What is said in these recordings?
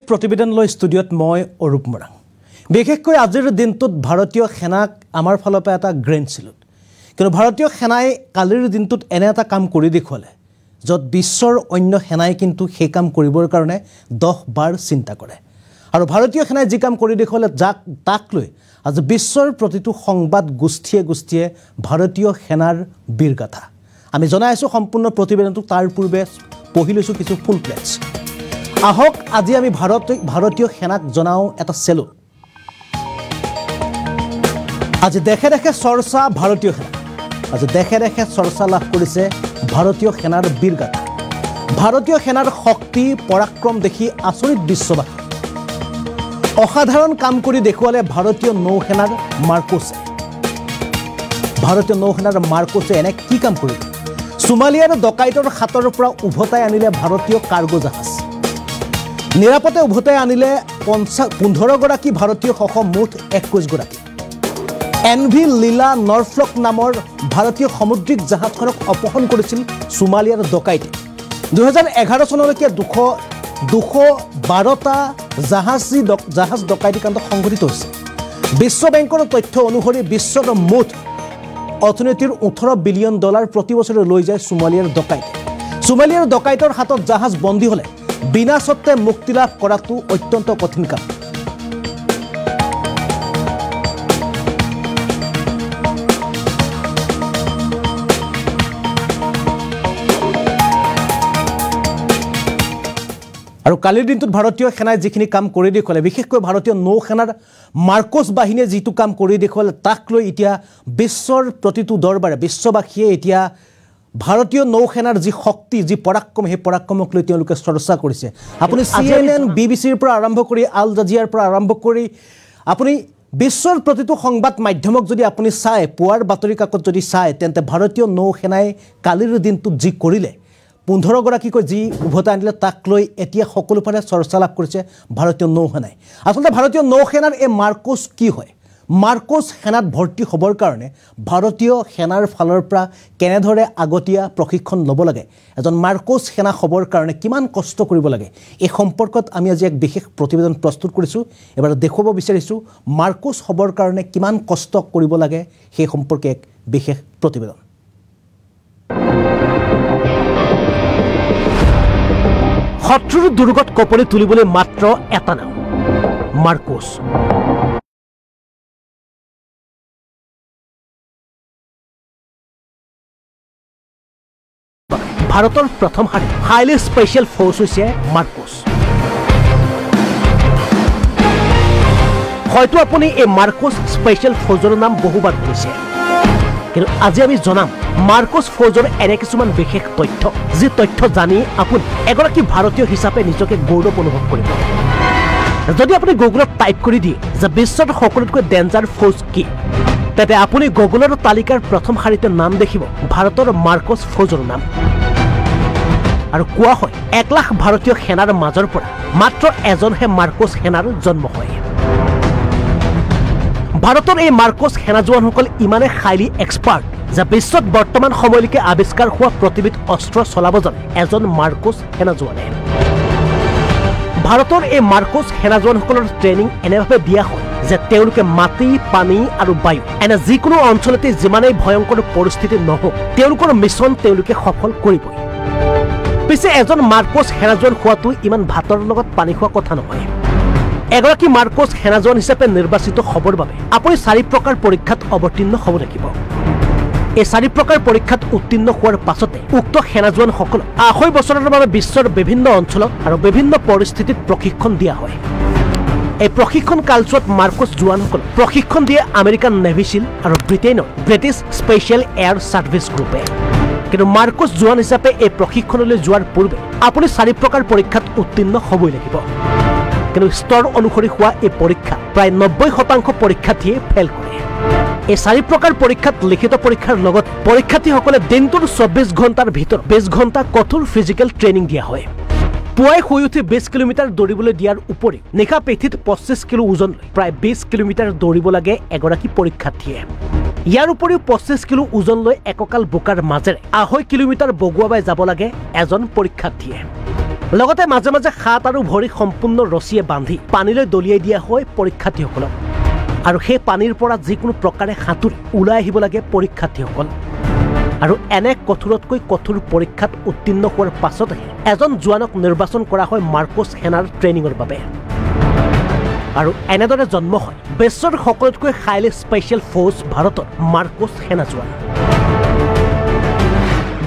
प्रतिवेदन लो स्टूडियोत मैं अरूप मरांग विशेषक आजिर दिन भारतीय सेनाक आमार फाলৰ পৰা এটা গ্ৰেণ্ড सिलुट কিন্তু भारतीय सेनाई कालिर दिन एने এটা কাম কৰি দেখুৱালে যত বিশ্বৰ অন্য সেনাই কিন্তু সেই কাম কৰিবৰ কাৰণে 10 বাৰ চিন্তা কৰে আৰু ভাৰতীয় সেনাই যি কাম কৰি দেখুৱালে তাক লৈ আজি বিশ্বৰ প্ৰতিটো সংবাদ গোষ্ঠীয়ে ভাৰতীয় সেনাৰ বীৰগাথা আমি জনাইছো সম্পূৰ্ণ প্ৰতিবেদনটো তাৰ পূৰ্বে পঢ়িলৈছো কিছু ফুল প্লেটস आहक आज आमी भारतीय सेनाक जनाओ एटा सेलुट आज देखे देखे चर्चा भारतीय सेना आज देखे देखे चर्चा लाभ करिसे भारतीय सेनार वीरगाथा भारतीय सेनार शक्ति पराक्रम देखि आचरित विश्वबासी असाधारण काम करि देखुवाले भारतीय नौसेनार मार्कोसे एने कि काम करिले सोमालियार डकाइटर हातर পৰা उभताই आनिले भारतीय कार्गो जहाज निरापत्ते उभताई आनिले 15 गराकी भारतीय सह मुठ 21 गराकी एनवी लीला नॉर्फलक नाমৰ भारतीय समुद्रिक जहाजखनक अपहरण करिছিল सोमालियार डकाइटे 2011 চনলৈকে 212টা জাহাজ डकाइटी काण्ड সংঘটিত হৈছে বিশ্ব বেংকৰ তথ্য অনুসৰি বিশ্বৰ মুঠ অৰ্থনীতিৰ $18 বিলিয়ন প্ৰতি বছৰে লৈ যায় সোমালিয়াৰ ডকাইটৰ হাতত জাহাজ বন্দী হলে बिना सत्ते मुक्ति लाभ करातो अत्यंत कठिन काम और कालिर दिन भारतीय सेनाई जिखिनि काम करि देखुवाले विशेषকৈ भारतीय नौसेनार मार्कोस बाहिनीয়ে जितु काम करि देखुवाले ताक লৈ इतिया विश्वर प्रतिटु दरबारे विश्वबासीয়ে इतिया भारतीय नौसेनार जी शक्ति जी पराक्रम हे पराक्रमक লৈ তেওঁলোকে চৰ্চা কৰিছে আপুনি CNN BBCৰ পৰা আৰম্ভ কৰি আল জাজিৰাৰ পৰা আৰম্ভ কৰি আপুনি বিশ্বৰ প্ৰতিটো সংবাদ মাধ্যমক যদি আপুনি চায় পুৱাৰ বাতৰি কাকত যদি চায় তেন্তে ভাৰতীয় নৌসেনাই কালিৰ দিনটোত যি কৰিলে 15 গৰাকীকৈ যি উভতাই আনিলে তাক লৈ এতিয়া সকলোফালে চৰ্চা লাভ কৰিছে ভাৰতীয় নৌসেনাই আচলতে ভাৰতীয় নৌসেনাৰ এই মাৰ্কোস কি হয় मार्कोस सेनात भर्ती हबर कारणे भारतीय सेनार फाলৰ পৰা কেনেধৰে আগতীয়া প্ৰশিক্ষণ লব লাগে এজন মাৰ্কোস সেনা হবৰ কাৰণে কিমান কষ্ট কৰিব লাগে এই সম্পৰ্কত আমি আজি এক বিশেষ প্ৰতিবেদন প্ৰস্তুত কৰিছো এবাৰ দেখুৱাব বিচাৰিছো মাৰ্কোস হবৰ কাৰণে কিমান কষ্ট কৰিব লাগে সেই সম্পৰ্কে এক বিশেষ প্ৰতিবেদন শত্ৰুৰ দুৰ্গত কপলি তুলিবলৈ মাত্ৰ এটা নাম মাৰ্কোস भारतर प्रथम हारी हाईली स्पेशल फोर्स হৈছে मार्कोस হয়তো আপুনি এই মার্কোস স্পেশাল ফোৰ্সৰ নাম বহুবাৰ শুনিছে কিন্তু আজি আমি জনাম মাৰ্কোস ফোৰ্সৰ এনে কিছুমান বিশেষ তথ্য যি তথ্য জানি আপুনি এগৰাকী ভাৰতীয় হিচাপে নিজকে গৌৰৱ অনুভৱ কৰিব যদি আপুনি গুগলত টাইপ কৰি দিয়ে যে বিশ্বৰ সকলোতকৈ ডেঞ্জাৰ ফোৰ্স কি তেতে আপুনি গুগলৰ তালিকাৰ প্ৰথম শাৰীতে নাম দেখিব ভাৰতৰ মাৰ্কোস ফোৰ্সৰ নাম আৰু কোৱা হয় 1 লাখ ভাৰতীয় সেনাৰ মাজৰ পৰা মাত্ৰ এজনহে মাৰ্কোস সেনাৰ জন্ম হয় ভাৰতৰ এই মাৰ্কোস সেনা জোৱানসকল ইমানে হাইলি এক্সপাৰ্ট যে বিশ্বত বৰ্তমান সময়লৈকে আৱিষ্কাৰ হোৱা প্ৰতিবিধ অস্ত্ৰ চলাব জানে এজন মাৰ্কোস সেনা জোৱানে ভাৰতৰ এই মাৰ্কোস সেনা জোৱানসকলৰ ট্ৰেইনিং এনেভাৱে দিয়া হয় যে তেওঁলোকে মাটি পানী আৰু বায়ু এনে যিকোনো অঞ্চলতে যিমানেই ভয়ংকৰ পৰিস্থিতি নহওক তেওঁলোকৰ মিছন তেওঁলোকে সফল কৰিবই পিছে এজন মাৰ্কোস সেনাজোৱান হোৱাটো ইমান ভাতৰ লগত পানী খোৱা কথা নহয় এগৰাকী মাৰ্কোস সেনাজোৱান হিচাপে নিৰ্বাচিত হ'বৰ বাবে আপুনি 4 প্ৰকাৰ পৰীক্ষাত অৱতীৰ্ণ হ'ব লাগিব এই 4 প্ৰকাৰ পৰীক্ষাত উত্তীৰ্ণ হোৱাৰ পাছতে উক্ত সেনাজোৱানসকল 2.5 বছৰৰ বাবে বিশ্বৰ বিভিন্ন অঞ্চলত আৰু বিভিন্ন পৰিস্থিতিত প্ৰশিক্ষণ দিয়া হয় এই প্ৰশিক্ষণ কালছোৱাত মাৰ্কোস জোৱানসকল প্ৰশিক্ষণ দিয়ে আমেৰিকান নেভি সিল আৰু ব্ৰিটেইনৰ ব্ৰিটিছ স্পেশাল এয়াৰ সাৰ্ভিস গ্ৰুপে কিন্তু মাৰ্কোস জোৱান হিচাপে এই প্ৰশিক্ষণলৈ যোৱাৰ পূৰ্বে আপুনি 4 প্ৰকাৰ পৰীক্ষাত উত্তীৰ্ণ হ'বই লাগিব কিন্তু স্তৰ অনুসৰি হোৱা এই পৰীক্ষা প্ৰায় 90% পৰীক্ষাৰ্থীয়ে ফেল কৰে এই 4 প্ৰকাৰ পৰীক্ষাত লিখিত পৰীক্ষাৰ লগত পৰীক্ষাৰ্থীসকলে দিনটোৰ 24 ঘণ্টাৰ ভিতৰত 20 ঘণ্টা কঠোৰ ফিজিকেল ট্ৰেইনিং দিয়া হয় পুৱাই শুই উঠি 20 কিলোমিটাৰ দৌৰিবলৈ দিয়াৰ উপৰি নিশা পিঠিত 25 কিলো ওজন লৈ প্ৰায় 20 কিলোমিটাৰ দৌৰিব লাগে এগৰাকী পৰীক্ষাৰ্থীয়ে ইয়াৰ উপৰিও 25 কিলো ওজন লৈ এককাল বোকাৰ মাজেৰে 2.5 কিলোমিটাৰ বগুৱাবাই যাব লাগে এজন পৰীক্ষাৰ্থীয়ে লগতে মাজে মাজে হাত আৰু ভৰি সম্পূৰ্ণ ৰছীয়ে বান্ধি পানীলৈ দলিয়াই দিয়া হয় পৰীক্ষাৰ্থীসকলক আৰু সেই পানীৰ পৰা যিকোনো প্ৰকাৰে সাঁতুৰি ওলাই আহিব লাগে পৰীক্ষাৰ্থীসকল আৰু এনে কঠোৰতকৈ কঠোৰ পৰীক্ষাত উত্তীৰ্ণ হোৱাৰ পাছতহে এজন জোৱানক নিৰ্বাচন কৰা হয় মাৰ্কোছ সেনাৰ ট্ৰেইনিঙৰ বাবে আৰু এনেদৰে জন্ম হয় বিশ্বৰ সকলোতকৈ হাইলি স্পেচিয়েল ফ'ৰ্চ ভাৰতৰ মাৰ্কোছ সেনা জোৱান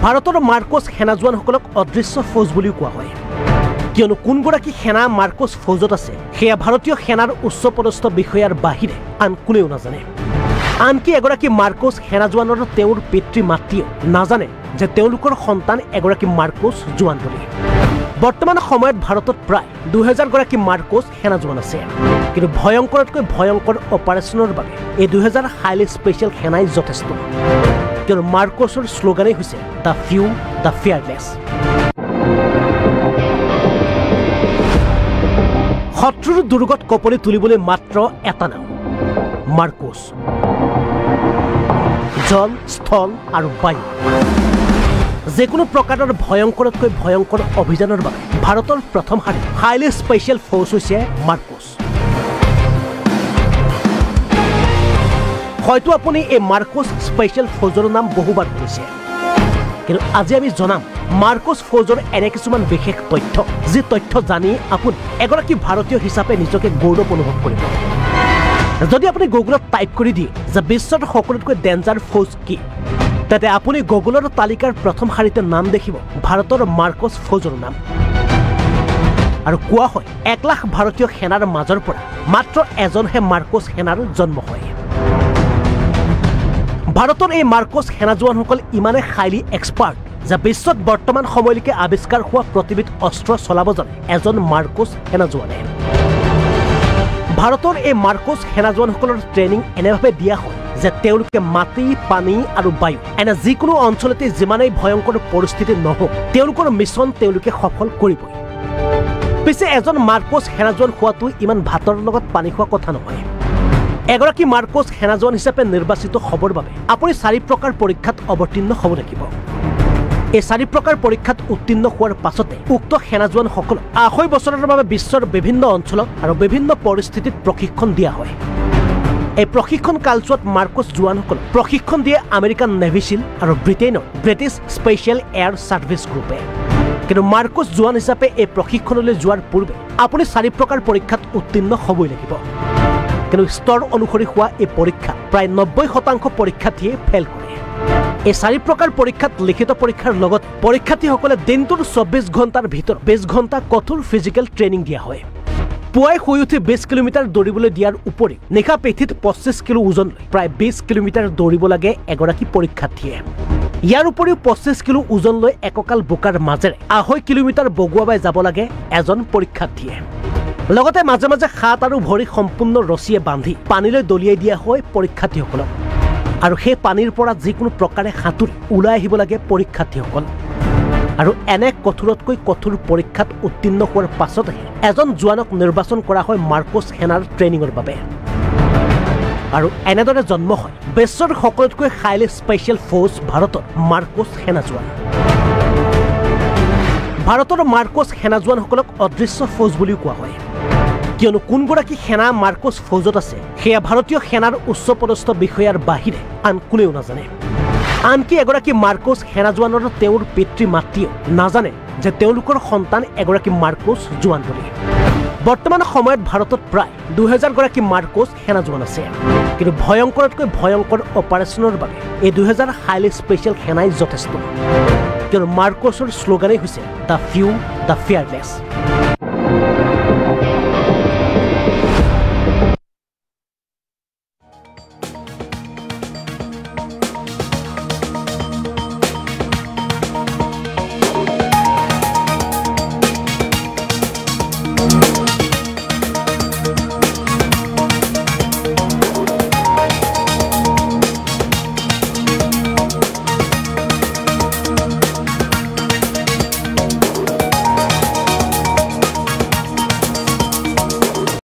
ভাৰতৰ মাৰ্কোছ সেনা জোৱানসকলক অদৃশ্য ফৌজ বুলিও কোৱা হয় কিয়নো কোনগৰাকী সেনা মাৰ্কোছ ফৌজত আছে সেয়া ভাৰতীয় সেনাৰ উচ্চপদস্থ বিষয়াৰ বাহিৰে আন কোনেও নাজানে আনকি এগৰাকী মাৰ্কোছ সেনা জোৱানৰ তেওঁৰ পিতৃ মাতৃয়েও নাজানে যে তেওঁলোকৰ সন্তান এগৰাকী মাৰ্কোছ জোৱান বুলি বৰ্তমান সময়ত ভাৰতত প্ৰায় 2000 গৰাকী মাৰ্কোছ সেনা জোৱান আছে কিন্তু ভয়ংকৰতকৈ ভয়ংকৰ অপাৰেশ্যনৰ বাবে এই 2000 হাইলি স্পেচিয়েল সেনাই যথেষ্ট কিয়নো মাৰ্কোছৰ শ্লোগানেই হৈছে দ্য ফিউ দ্য ফিয়াৰলেছ শত্ৰুৰ দুৰ্গত কপলি তুলিবলৈ মাত্ৰ এটা নাম মাৰ্কোছ জল স্থল আৰু বায়ু যিকোনো প্ৰকাৰৰ ভয়ংকৰতকৈ ভয়ংকৰ অভিযানৰ বাবে ভাৰতৰ প্ৰথম শাৰীৰ হাইলি স্পেচিয়েল ফ'ৰ্চ হৈছে মাৰ্কোছ হয়তো আপুনি এই মাৰ্কোছ স্পেচিয়েল ফ'ৰ্চৰ নাম বহুবাৰ শুনিছে কিন্তু আজি আমি জনাম মাৰ্কোছ ফ'ৰ্চৰ এনে কিছুমান বিশেষ তথ্য যি তথ্য জানি আপুনি এগৰাকী ভাৰতীয় হিচাপে নিজকে গৌৰৱ অনুভৱ কৰিব যদি আপুনি গুগলত টাইপ কৰি দিয়ে যে বিশ্বৰ সকলোতকৈ ডেঞ্জাৰ ফ'ৰ্চ কি তাতে আপুনি গুগলৰ তালিকাৰ প্ৰথম শাৰীতে নাম দেখিব ভাৰতৰ মাৰ্কোছ ফ'ৰ্চৰ নাম আৰু কোৱা হয় 1 লাখ ভাৰতীয় সেনাৰ মাজৰ পৰা মাত্ৰ এজনহে মাৰ্কোছ সেনাৰ জন্ম হয় ভাৰতৰ এই মাৰ্কোছ সেনা জোৱানসকল ইমানে হাইলি এক্সপাৰ্ট যে বিশ্বত বৰ্তমান সময়লৈকে আৱিষ্কাৰ হোৱা প্ৰতিবিধ অস্ত্ৰ চলাব জানে এজন মাৰ্কোছ সেনা জোৱানে ভাৰতৰ এই মাৰ্কোছ সেনা জোৱানসকলৰ ট্ৰেইনিং এনেভাৱে দিয়া হয় যে তেওঁলোকে মাটি পানী আৰু বায়ু এনে যিকোনো অঞ্চলতে যিমানেই ভয়ংকৰ পৰিস্থিতি নহওক তেওঁলোকৰ মিছন তেওঁলোকে সফল কৰিবই পিছে এজন মাৰ্কোছ সেনা জোৱান হোৱাটো ইমান ভাতৰ লগত পানী খোৱা কথা নহয় এগৰাকী মাৰ্কোছ সেনা জোৱান হিচাপে নিৰ্বাচিত হ'বৰ বাবে আপুনি 4 প্ৰকাৰ পৰীক্ষাত অৱতীৰ্ণ হ'ব লাগিব এই 4 প্ৰকাৰ পৰীক্ষাত উত্তীৰ্ণ হোৱাৰ পাছতে উক্ত সেনা জোৱানসকলক 2.5 বছৰৰ বাবে বিশ্বৰ বিভিন্ন অঞ্চলত আৰু বিভিন্ন পৰিস্থিতিত প্ৰশিক্ষণ দিয়া হয় এই প্ৰশিক্ষণ কালছোৱাত মাৰ্কোছ জোৱানসকলক প্ৰশিক্ষণ দিয়ে আমেৰিকান নেভি চিল আৰু ব্ৰিটেইনৰ ব্ৰিটিছ স্পেচিয়েল এয়াৰ ছাৰ্ভিচ গ্ৰুপে কিন্তু মাৰ্কোছ জোৱান হিচাপে এই প্ৰশিক্ষণলৈ যোৱাৰ পূৰ্বে আপুনি 4 প্ৰকাৰ পৰীক্ষাত উত্তীৰ্ণ হ'বই লাগিব কিন্তু স্তৰ অনুসৰি হোৱা এই পৰীক্ষা প্ৰায় 90% পৰীক্ষাৰ্থীয়ে ফেল কৰে এই 4 প্ৰকাৰ পৰীক্ষাত লিখিত পৰীক্ষাৰ লগত পৰীক্ষাৰ্থীসকলে দিনটোৰ 24 ঘণ্টাৰ ভিতৰত 20 ঘণ্টা কঠোৰ ফিজিকেল ট্ৰেইনিং দিয়া হয় পুৱাই শুই উঠি 20 কিলোমিটাৰ দৌৰিবলৈ দিয়াৰ উপৰি নিশা পিঠিত 25 কিলো ওজন লৈ প্ৰায় 20 কিলোমিটাৰ দৌৰিব লাগে এগৰাকী পৰীক্ষাৰ্থীয়ে ইয়াৰ উপৰিও 25 কিলো ওজন লৈ এককাল বোকাৰ মাজেৰে 2.5 কিলোমিটাৰ বগুৱাবাই যাব লাগে এজন পৰীক্ষাৰ্থীয়ে লগতে মাজে মাজে হাত আৰু ভৰি সম্পূৰ্ণ ৰছীয়ে বান্ধি পানীলৈ দলিয়াই দিয়া হয় পৰীক্ষাৰ্থীসকলক আৰু সেই পানীৰ পৰা যিকোনো প্ৰকাৰে সাঁতুৰি ওলাই আহিব লাগে পৰীক্ষাৰ্থীসকল আৰু এনে কঠোৰতকৈ কঠোৰ পৰীক্ষাত উত্তীৰ্ণ হোৱাৰ পাছতহে এজন জোৱানক নিৰ্বাচন কৰা হয় মাৰ্কোছ সেনাৰ ট্ৰেইনিঙৰ বাবে আৰু এনেদৰে জন্ম হয় বিশ্বৰ সকলোতকৈ হাইলি স্পেচিয়েল ফ'ৰ্চ ভাৰতৰ মাৰ্কোছ সেনা জোৱান ভাৰতৰ মাৰ্কোছ সেনা জোৱানসকলক অদৃশ্য ফৌজ বুলিও কোৱা হয় কিয়নো কোনগৰাকী সেনা মাৰ্কোছ ফৌজত আছে সেয়া ভাৰতীয় সেনাৰ উচ্চপদস্থ বিষয়াৰ বাহিৰে আন কোনেও নাজানে আনকি এগৰাকী মাৰ্কোছ সেনা জোৱানৰ তেওঁৰ পিতৃ মাতৃয়েও নাজানে যে তেওঁলোকৰ সন্তান এগৰাকী মাৰ্কোছ জোৱান বুলি বৰ্তমান সময়ত ভাৰতত প্ৰায় 2000 গৰাকী মাৰ্কোছ সেনা জোৱান আছে কিন্তু ভয়ংকৰতকৈ ভয়ংকৰ অপাৰেশ্যনৰ বাবে এই 2000 হাইলি স্পেচিয়েল সেনাই যথেষ্ট কিয়নো মাৰ্কোছৰ শ্লোগানেই হৈছে দ্য ফিউ দ্য ফিয়াৰলেছ